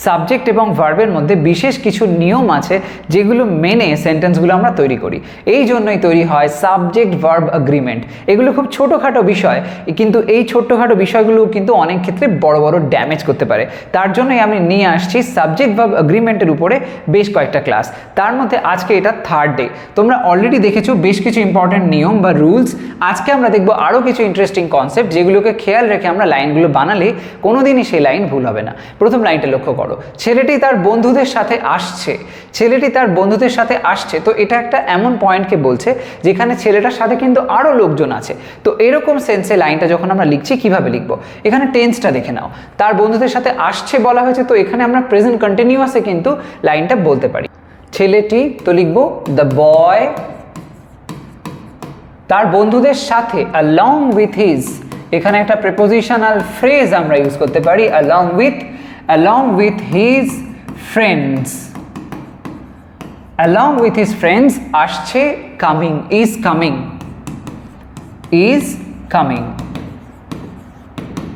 Subject এবং ভার্বের মধ্যে বিশেষ কিছু নিয়ম আছে যেগুলো মেনে সেন্টেন্সগুলো আমরা তৈরি করি। এই জন্যই তৈরি হয় সাবজেক্ট ভার্ব এগ্রিমেন্ট। এগুলো খুব ছোটোখাটো বিষয়, কিন্তু এই ছোট্টখাটো বিষয়গুলো কিন্তু অনেক ক্ষেত্রে বড় বড় ড্যামেজ করতে পারে। তার জন্যই আমি নিয়ে আসছি সাবজেক্ট ভার্ব এগ্রিমেন্টের উপরে বেশ কয়েকটা ক্লাস। তার মধ্যে আজকে এটা থার্ড ডে। তোমরা অলরেডি দেখেছো বেশ কিছু ইম্পর্টেন্ট নিয়ম বা রুলস। আজকে আমরা দেখবো আরও কিছু ইন্টারেস্টিং কনসেপ্ট যেগুলোকে খেয়াল রেখে আমরা লাইনগুলো বানালে কোনোদিনই সেই লাইন ভুল হবে না। প্রথম লাইনটা লক্ষ্য করো, ছেলেটি তার বন্ধুদের সাথে আসছে। ছেলেটি তার বন্ধুদের সাথে আসছে, তো এটা একটা এমন পয়েন্টকে বলছে যেখানে ছেলেটার সাথে কিন্তু আরও লোকজন আছে। তো এরকম সেন্সে লাইনটা যখন আমরা লিখছি কিভাবে লিখবো, এখানে টেন্সটা দেখে নাও। তার বন্ধুদের সাথে আসছে বলা হয়েছে, তো এখানে আমরা প্রেজেন্ট কন্টিনিউয়াসে কিন্তু লাইনটা বলতে পারি। ছেলেটি, তো লিখবো দ্য বয় তার বন্ধুদের সাথে along with his, এখানে একটা প্রিপোজিশনাল ফ্রেজ আমরা ইউজ করতে পারি along with his friends, along with his friends আসছে, is coming।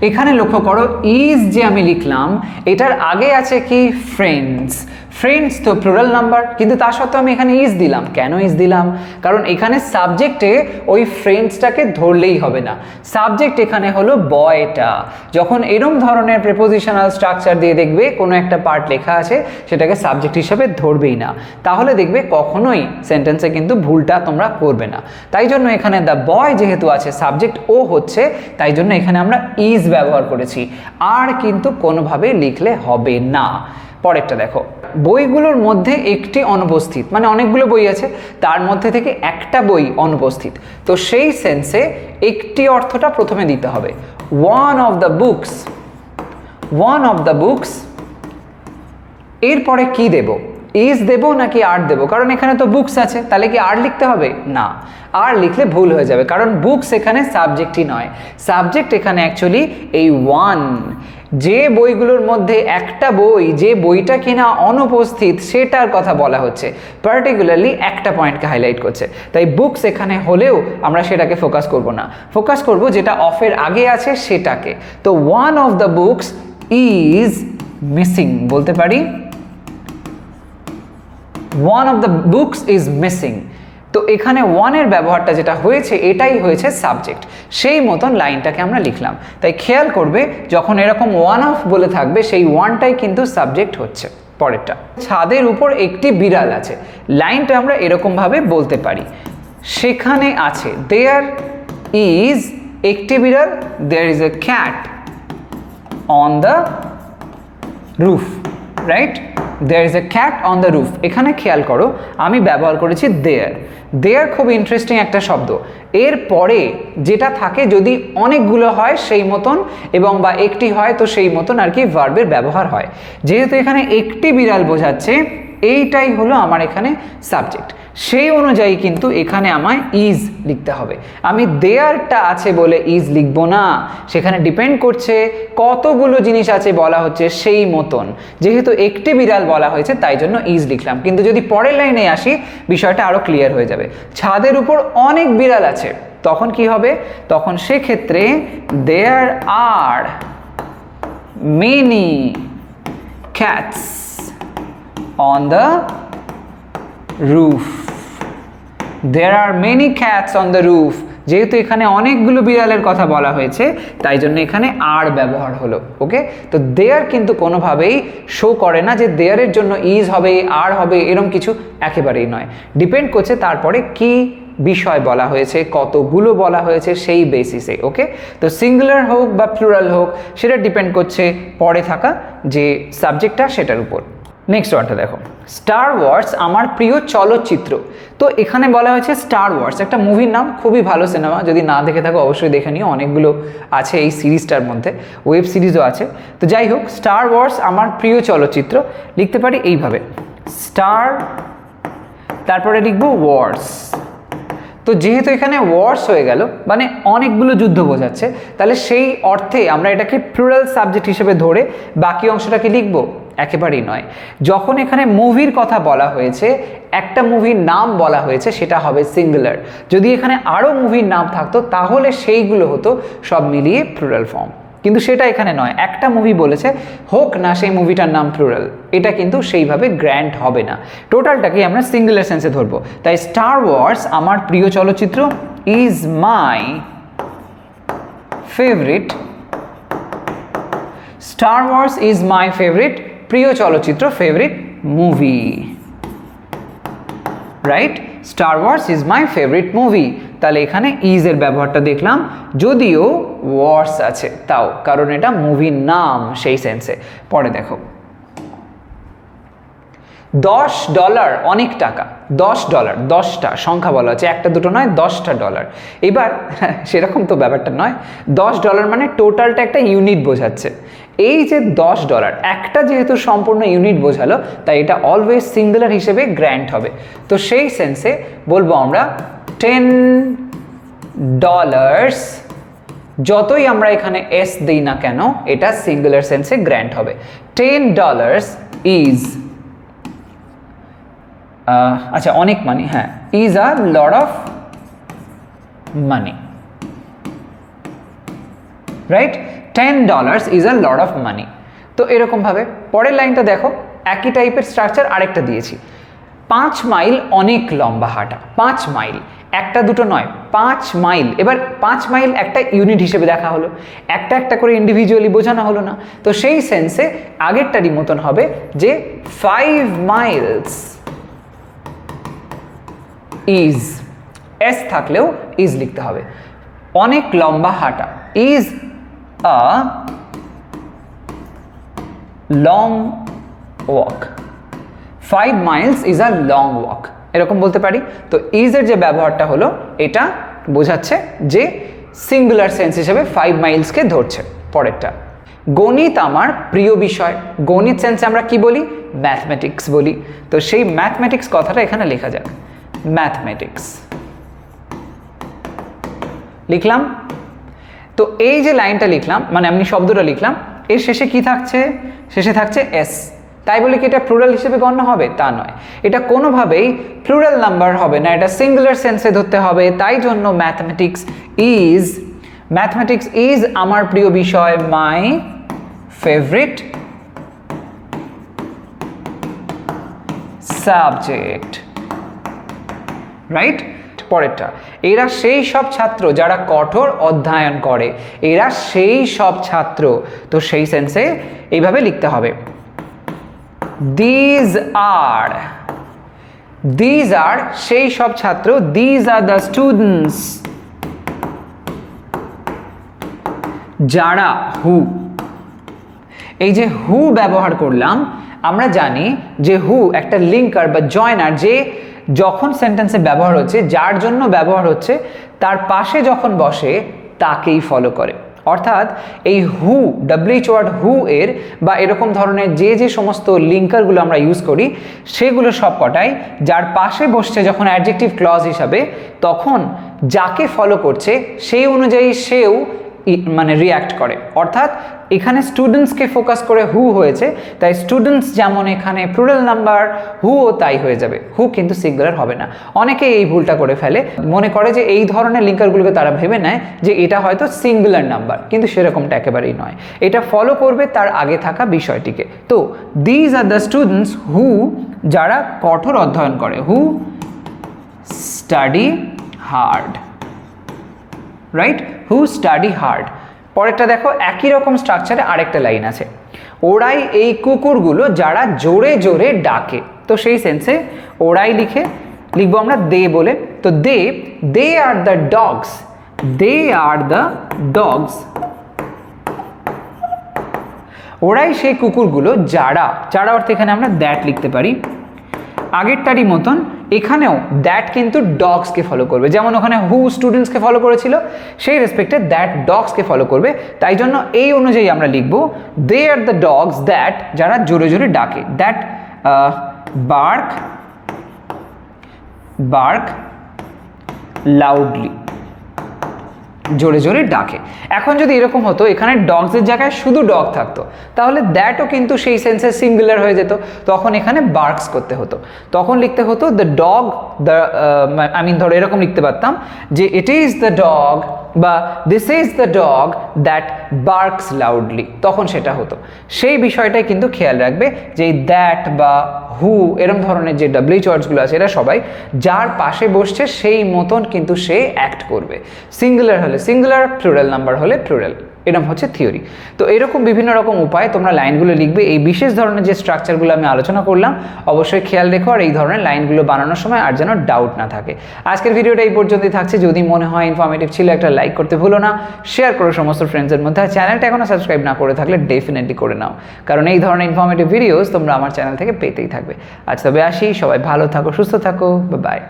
এখানে লক্ষ্য করো ইজ যে আমি লিখলাম এটার আগে আছে কি ফ্রেন্ডস তো প্লুরাল নাম্বার, কিন্তু তা সত্ত্বেও আমি এখানে ইজ দিলাম। কেন ইজ দিলাম? কারণ এখানে সাবজেক্টে ওই ফ্রেন্ডসটাকে ধরলেই হবে না। সাবজেক্ট এখানে হলো বয়টা। যখন এরম ধরনের প্রিপোজিশনাল স্ট্রাকচার দিয়ে দেখবে কোনো একটা পার্ট লেখা আছে, সেটাকে সাবজেক্ট হিসাবে ধরবেই না, তাহলে দেখবে কখনোই সেন্টেন্সে কিন্তু ভুলটা তোমরা করবে না। তাই জন্য এখানে দ্য বয় যেহেতু আছে, সাবজেক্ট ও হচ্ছে, তাই জন্য এখানে আমরা ইজ ব্যবহার করেছি। আর কিন্তু কোনোভাবে লিখলে হবে না। পরেরটা দেখো, বইগুলোর মধ্যে একটি অনুপস্থিত, মানে অনেকগুলো বই আছে, তার মধ্যে থেকে একটা বই অনুপস্থিত। তো সেই সেন্সে একটি অর্থটা প্রথমে দিতে হবে। ওয়ান অফ দ্য বুকস, এরপরে কি দেব? ইজ দেব নাকি আর দেব? কারণ এখানে তো বুকস আছে, তাহলে কি আর লিখতে হবে? না, আর লিখলে ভুল হয়ে যাবে, কারণ বুকস এখানে সাবজেক্টই নয়। সাবজেক্ট এখানে অ্যাকচুয়ালি এই ওয়ান। যে বইগুলোর মধ্যে একটা বই, যে বইটা কিনা অনুপস্থিত, সেটার কথা বলা হচ্ছে, পার্টিকুলারলি একটা পয়েন্টকে হাইলাইট করছে। তাই বুকস এখানে হলেও আমরা সেটাকে ফোকাস করব না, ফোকাস করব যেটা অফের আগে আছে সেটাকে। তো one of the books is missing বলতে পারি, one of the books is missing. তো এখানে ওয়ানের ব্যবহারটা যেটা হয়েছে, এটাই হয়েছে সাবজেক্ট। সেই মতন লাইনটাকে আমরা লিখলাম। তাই খেয়াল করবে যখন এরকম ওয়ান অফ বলে থাকবে, সেই ওয়ানটাই কিন্তু সাবজেক্ট হচ্ছে। পরেরটা, ছাদের উপর একটি বিড়াল আছে। লাইনটা আমরা এরকমভাবে বলতে পারি, সেখানে আছে, দেয়ার ইজ একটি বিড়াল, there is a cat on the roof, right? There is a cat on the roof. এখানে খেয়াল করো আমি ব্যবহার করেছি দেয়ার। খুব ইন্টারেস্টিং একটা শব্দ। এর পরে যেটা থাকে যদি অনেকগুলো হয় সেই মতন, এবং বা একটি হয় তো সেই মতন আর কি ভার্বের ব্যবহার হয়। যেহেতু এখানে একটি বিড়াল বোঝাচ্ছে, এইটাই হলো আমার এখানে সাবজেক্ট। সেই অনুযায়ী কিন্তু এখানে আমায় ইজ লিখতে হবে। আমি দেয়ারটা আছে বলে ইজ লিখব না, সেখানে ডিপেন্ড করছে কতগুলো জিনিস আছে বলা হচ্ছে সেই মতন। যেহেতু একটি বিড়াল বলা হয়েছে তাই জন্য ইজ লিখলাম, কিন্তু যদি পরের লাইনে আসি বিষয়টা আরও ক্লিয়ার হয়ে যাবে। ছাদের উপর অনেক বিড়াল আছে, তখন কি হবে? তখন সেক্ষেত্রে there are many cats on the roof. There are many cats on the roof। যেহেতু এখানে অনেকগুলো বিড়ালের কথা বলা হয়েছে তাই জন্য এখানে আর ব্যবহার হলো। ওকে, তো দেয়ার কিন্তু কোনোভাবেই শো করে না যে দেয়ারের জন্য ইজ হবে, আর হবে, এরকম কিছু একেবারেই নয়। ডিপেন্ড করছে তারপরে কি বিষয় বলা হয়েছে, কতগুলো বলা হয়েছে সেই বেসিসে। ওকে, তো সিঙ্গুলার হোক বা প্লুরাল হোক সেটা ডিপেন্ড করছে পরে থাকা যে সাবজেক্টটা সেটার উপর। নেক্সট ওয়ানটা দেখো, স্টার ওয়ার্স আমার প্রিয় চলচ্চিত্র। তো এখানে বলা হয়েছে স্টার ওয়ার্স একটা মুভির নাম, খুবই ভালো সিনেমা, যদি না দেখে থাকো অবশ্যই দেখে নিও, অনেকগুলো আছে এই সিরিজটার মধ্যে, ওয়েব সিরিজও আছে। তো যাই হোক, স্টার ওয়ার্স আমার প্রিয় চলচ্চিত্র লিখতে পারি এইভাবে, স্টার তারপরে লিখবো ওয়ার্স। তো যেহেতু এখানে ওয়ার্স হয়ে গেল মানে অনেকগুলো যুদ্ধ বোঝাচ্ছে, তাহলে সেই অর্থে আমরা এটাকে প্লুরাল সাবজেক্ট হিসেবে ধরে বাকি অংশটাকে লিখব? একেবারেই নয়। যখন এখানে মুভির কথা বলা হয়েছে, একটা মুভির নাম বলা হয়েছে, সেটা হবে সিঙ্গুলার। যদি এখানে আরও মুভির নাম থাকতো তাহলে সেইগুলো হতো সব মিলিয়ে প্লুরাল ফর্ম। কিন্তু সেটা এখানে নয়, একটা মুভি বলেছে, হোক না সেই মুভিটার নাম প্লুরাল, এটা কিন্তু সেইভাবে গ্র্যান্ট হবে না, টোটালটাকে আমরা সিঙ্গুলার সেন্সে ধরবো। তাই স্টার ওয়ার্স আমার প্রিয় চলচ্চিত্র, is my favourite, Star Wars is my favourite, প্রিয় চলচ্চিত্র, favourite movie, right? Star Wars is my favourite movie. তাহলে এখানে ইজ এর ব্যবহারটা দেখলাম, যদিও ওয়ার্স আছে তাও, কারণ এটা মুভির নাম সেই সেন্সে। পরে দেখো, $10 অনেক টাকা, $10, 10টা সংখ্যা বলা হচ্ছে, একটা দুটো নয়, $10। এবার সেরকম তো ব্যাপারটা নয়, $10 মানে টোটালটা একটা ইউনিট বোঝাচ্ছে। এই যে $10 একটা যেহেতু সম্পূর্ণ ইউনিট বোঝালো, তাই এটা অলওয়েজ সিঙ্গুলার হিসেবে গ্র্যান্ট হবে। তো সেই সেন্সে বলবো আমরা $10, যতই আমরা এখানে এস দিই না কেন এটা সিঙ্গুলার সেন্সে গ্র্যান্ট হবে। $10 ইজ, আচ্ছা অনেক মানি, হ্যাঁ, is a lot of money, right? $10 is a lot of money. তো এরকমভাবে পরের লাইনটা দেখো, একই টাইপের স্ট্রাকচার আরেকটা দিয়েছি। 5 মাইল অনেক লম্বা হাঁটা, 5 মাইল, একটা দুটো নয়, 5 মাইল। এবার 5 মাইল একটা ইউনিট হিসেবে দেখা হলো, একটা একটা করে ইন্ডিভিজুয়ালি বোঝানো হলো না। তো সেই সেন্সে আগেরটারই মতন হবে যে 5 মাইলস ইজ, এস থাকলেও ইজ লিখতে হবে। অনেক লম্বা হাঁটা, is a long walk, 5 Miles is a long walk, এরকম বলতে পারি। তো ইজ এর যে ব্যবহারটা হলো, এটা বোঝাচ্ছে যে সিঙ্গুলার সেন্স হিসেবে 5 মাইলসকে ধরছে। পরেরটা, গণিত আমার প্রিয় বিষয়, গণিত সেন্সে আমরা কি বলি? ম্যাথমেটিক্স বলি। তো সেই ম্যাথমেটিক্স কথাটা এখানে লেখা যাক, ম্যাথমেটিক্স লিখলাম। তো এই যে লাইনটা লিখলাম, মানে আমি শব্দটা লিখলাম, এর শেষে কি থাকছে? শেষে থাকছে এস। তাই বলে কি এটা প্লুরাল হিসেবে গণ্য হবে? তা নয়, এটা কোনোভাবেই প্লুরাল নাম্বার হবে না, এটা সিঙ্গুলার সেন্সে ধরতে হবে। তাই জন্য ম্যাথমেটিক্স ইজ আমার প্রিয় বিষয়, মাই ফেভারিট সাবজেক্ট, রাইট? পরেরটা, এরা সেই সব ছাত্র যারা কঠোর অধ্যয়ন করে, এরা সেই সব ছাত্র। তো সেই সেন্সে এইভাবে লিখতে হবে, দিজ আর সেই সব ছাত্র, দিজ আর দ্য স্টুডেন্টস যারা, হু, এই যে হু ব্যবহার করলাম, আমরা জানি যে হু একটা লিঙ্কার বা জয়নার, যে যখন সেন্টেন্সে ব্যবহার হচ্ছে, যার জন্য ব্যবহার হচ্ছে, তার পাশে যখন বসে তাকেই ফলো করে। অর্থাৎ এই হু, WH ওয়ার্ড হু এর বা এরকম ধরনের যে সমস্ত লিঙ্কারগুলো আমরা ইউজ করি, সেগুলো সব কটাই যার পাশে বসছে যখন অ্যাডজেক্টিভ ক্লজ হিসাবে, তখন যাকে ফলো করছে সেই অনুযায়ী সেও মানে রিয়্যাক্ট করে। অর্থাৎ এখানে স্টুডেন্টসকে ফোকাস করে হু হয়েছে, তাই স্টুডেন্টস যেমন এখানে প্লুরাল নাম্বার, হুও তাই হয়ে যাবে, হু কিন্তু সিঙ্গুলার হবে না। অনেকে এই ভুলটা করে ফেলে, মনে করে যে এই ধরনের লিঙ্কারগুলোকে তারা ভেবে নেয় যে এটা হয়তো সিঙ্গুলার নাম্বার, কিন্তু সেরকমটা একেবারেই নয়, এটা ফলো করবে তার আগে থাকা বিষয়টিকে। তো these are the students who, যারা কঠোর অধ্যয়ন করে, হু স্টাডি হার্ড, রাইট? হু স্টাডি হার্ড। পরেরটা দেখো, একই রকম স্ট্রাকচারে আরেকটা লাইন আছে, ওরাই এই কুকুরগুলো যারা জোরে জোরে ডাকে। তো সেই সেন্সে ওরাই লিখবো আমরা দে বলে। তো দে আর দ্য ডগস, ওরাই সেই কুকুরগুলো যারা অর্থে এখানে আমরা দ্যাট লিখতে পারি। আগেরটারই মতন এখানেও দ্যাট কিন্তু ডগসকে ফলো করবে, যেমন ওখানে হু স্টুডেন্টসকে ফলো করেছিল, সেই রেসপেক্টে দ্যাট ডগসকে ফলো করবে। তাই জন্য এই অনুযায়ী আমরা লিখব, দে আর দ্য ডগস দ্যাট, যারা জোরে জোরে ডাকে, দ্যাট বার্ক লাউডলি, জোরে জোরে ডাকে। এখন যদি এরকম হতো এখানে ডগসের জায়গায় শুধু ডগ থাকতো, তাহলে দ্যাটও কিন্তু সেই সেন্সে সিঙ্গুলার হয়ে যেত, তখন এখানে বার্কস করতে হতো, তখন লিখতে হতো দ্য ডগ, ধরো এরকম লিখতে পারতাম যে ইট ইজ দ্য ডগ বা this is the dog that barks loudly, তখন সেটা হতো। সেই বিষয়টাই কিন্তু খেয়াল রাখবে যে এই দ্যাট বা হু এরম ধরনের যে ডাব্লিউএইচ ওয়ার্ডসগুলো আছে এরা সবাই যার পাশে বসছে সেই মতন কিন্তু সে অ্যাক্ট করবে। সিঙ্গুলার হলে সিঙ্গুলার, প্লুরাল নাম্বার হলে প্লুরাল, এরকম হচ্ছে থিওরি। তো এরকম বিভিন্ন রকম উপায়ে তোমরা লাইনগুলো লিখবে। এই বিশেষ ধরনের যে স্ট্রাকচারগুলো আমি আলোচনা করলাম অবশ্যই খেয়াল রেখো, আর এই ধরনের লাইনগুলো বানানোর সময় আর যেন ডাউট না থাকে। আজকের ভিডিওটা এই পর্যন্তই থাকছে। যদি মনে হয় ইনফরমেটিভ ছিল, একটা লাইক করতে ভুলো না, শেয়ার করো সমস্ত ফ্রেন্ডসের মধ্যে। আর চ্যানেলটা এখনও সাবস্ক্রাইব না করে থাকলে ডেফিনেটলি করে নাও, কারণ এই ধরনের ইনফরমেটিভ ভিডিওস তোমরা আমার চ্যানেল থেকে পেতেই থাকবে। আজ তবে আসি, সবাই ভালো থাকো, সুস্থ থাকো, বাই।